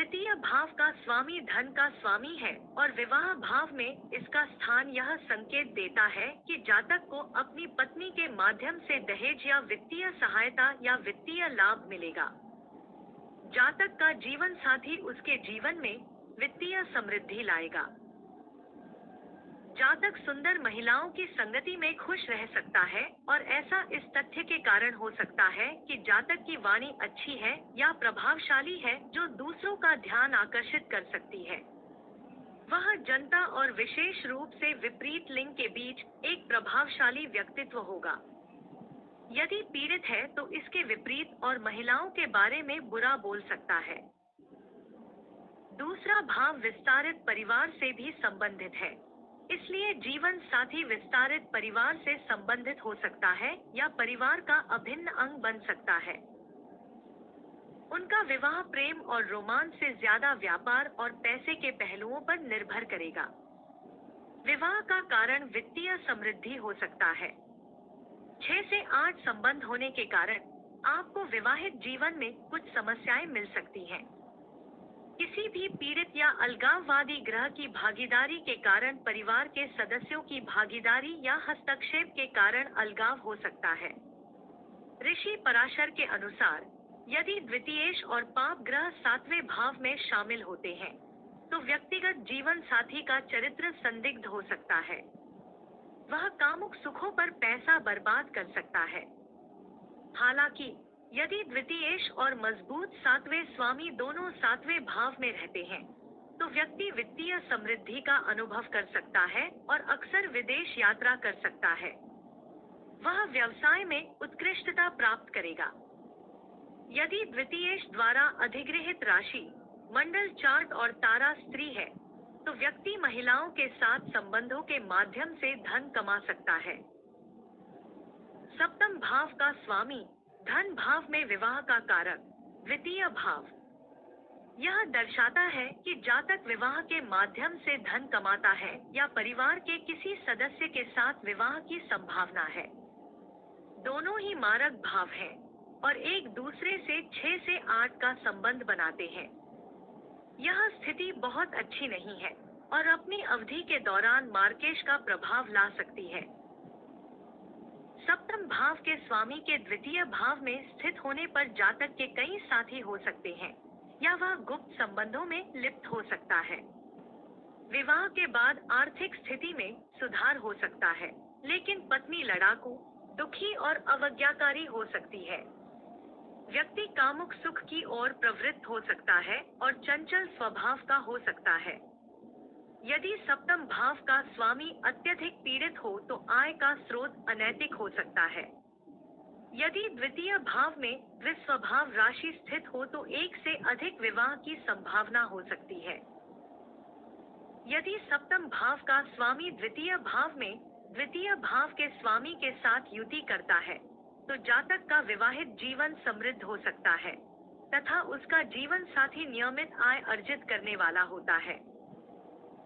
द्वितीय भाव का स्वामी धन का स्वामी है और विवाह भाव में इसका स्थान यह संकेत देता है कि जातक को अपनी पत्नी के माध्यम से दहेज या वित्तीय सहायता या वित्तीय लाभ मिलेगा। जातक का जीवन साथी उसके जीवन में वित्तीय समृद्धि लाएगा। जातक सुंदर महिलाओं की संगति में खुश रह सकता है और ऐसा इस तथ्य के कारण हो सकता है कि जातक की वाणी अच्छी है या प्रभावशाली है जो दूसरों का ध्यान आकर्षित कर सकती है। वह जनता और विशेष रूप से विपरीत लिंग के बीच एक प्रभावशाली व्यक्तित्व होगा। यदि पीड़ित है तो इसके विपरीत और महिलाओं के बारे में बुरा बोल सकता है। दूसरा भाव विस्तारित परिवार से भी संबंधित है, इसलिए जीवन साथी विस्तारित परिवार से संबंधित हो सकता है या परिवार का अभिन्न अंग बन सकता है। उनका विवाह प्रेम और रोमांस से ज्यादा व्यापार और पैसे के पहलुओं पर निर्भर करेगा। विवाह का कारण वित्तीय समृद्धि हो सकता है। 6 से 8 संबंध होने के कारण आपको विवाहित जीवन में कुछ समस्याएं मिल सकती हैं। किसी भी पीड़ित या अलगाववादी ग्रह की भागीदारी के कारण परिवार के सदस्यों की भागीदारी या हस्तक्षेप के कारण अलगाव हो सकता है। ऋषि पराशर के अनुसार यदि द्वितीयेश और पाप ग्रह 7वें भाव में शामिल होते हैं तो व्यक्तिगत जीवन साथी का चरित्र संदिग्ध हो सकता है। वह कामुक सुखों पर पैसा बर्बाद कर सकता है। हालांकि यदि द्वितीयेश और मजबूत 7वें स्वामी दोनों 7वें भाव में रहते हैं तो व्यक्ति वित्तीय समृद्धि का अनुभव कर सकता है और अक्सर विदेश यात्रा कर सकता है। वह व्यवसाय में उत्कृष्टता प्राप्त करेगा। यदि द्वितीयेश द्वारा अधिगृहित राशि मंडल चार्ट और तारा स्त्री है तो व्यक्ति महिलाओं के साथ संबंधों के माध्यम से धन कमा सकता है। सप्तम भाव का स्वामी धन भाव में विवाह का कारक द्वितीय भाव। यह दर्शाता है कि जातक विवाह के माध्यम से धन कमाता है या परिवार के किसी सदस्य के साथ विवाह की संभावना है। दोनों ही मारक भाव हैं और एक दूसरे से 6 से 8 का संबंध बनाते हैं। यह स्थिति बहुत अच्छी नहीं है और अपनी अवधि के दौरान मार्केश का प्रभाव ला सकती है। सप्तम भाव के स्वामी के द्वितीय भाव में स्थित होने पर जातक के कई साथी हो सकते हैं या वह गुप्त संबंधों में लिप्त हो सकता है। विवाह के बाद आर्थिक स्थिति में सुधार हो सकता है, लेकिन पत्नी लड़ाकू, दुखी और अवज्ञाकारी हो सकती है। व्यक्ति कामुक सुख की ओर प्रवृत्त हो सकता है और चंचल स्वभाव का हो सकता है। यदि सप्तम भाव का स्वामी अत्यधिक पीड़ित हो तो आय का स्रोत अनैतिक हो सकता है। यदि द्वितीय भाव में द्विस्वभाव राशि स्थित हो तो एक से अधिक विवाह की संभावना हो सकती है। यदि सप्तम भाव का स्वामी द्वितीय भाव में द्वितीय भाव के स्वामी के साथ युति करता है तो जातक का विवाहित जीवन समृद्ध हो सकता है तथा उसका जीवन साथी नियमित आय अर्जित करने वाला होता है।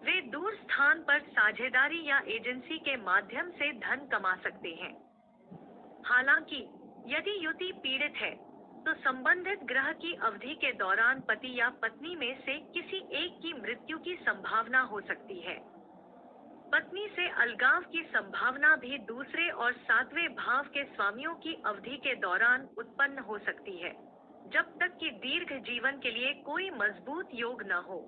वे दूर स्थान पर साझेदारी या एजेंसी के माध्यम से धन कमा सकते हैं। हालांकि यदि युति पीड़ित है तो संबंधित ग्रह की अवधि के दौरान पति या पत्नी में से किसी एक की मृत्यु की संभावना हो सकती है। पत्नी से अलगाव की संभावना भी दूसरे और 7वें भाव के स्वामियों की अवधि के दौरान उत्पन्न हो सकती है, जब तक कि दीर्घ जीवन के लिए कोई मजबूत योग न हो।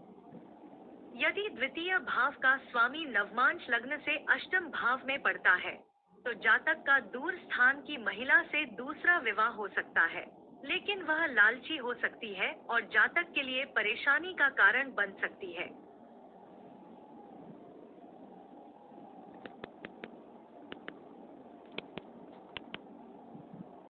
यदि द्वितीय भाव का स्वामी नवमांश लग्न से अष्टम भाव में पड़ता है तो जातक का दूर स्थान की महिला से दूसरा विवाह हो सकता है, लेकिन वह लालची हो सकती है और जातक के लिए परेशानी का कारण बन सकती है।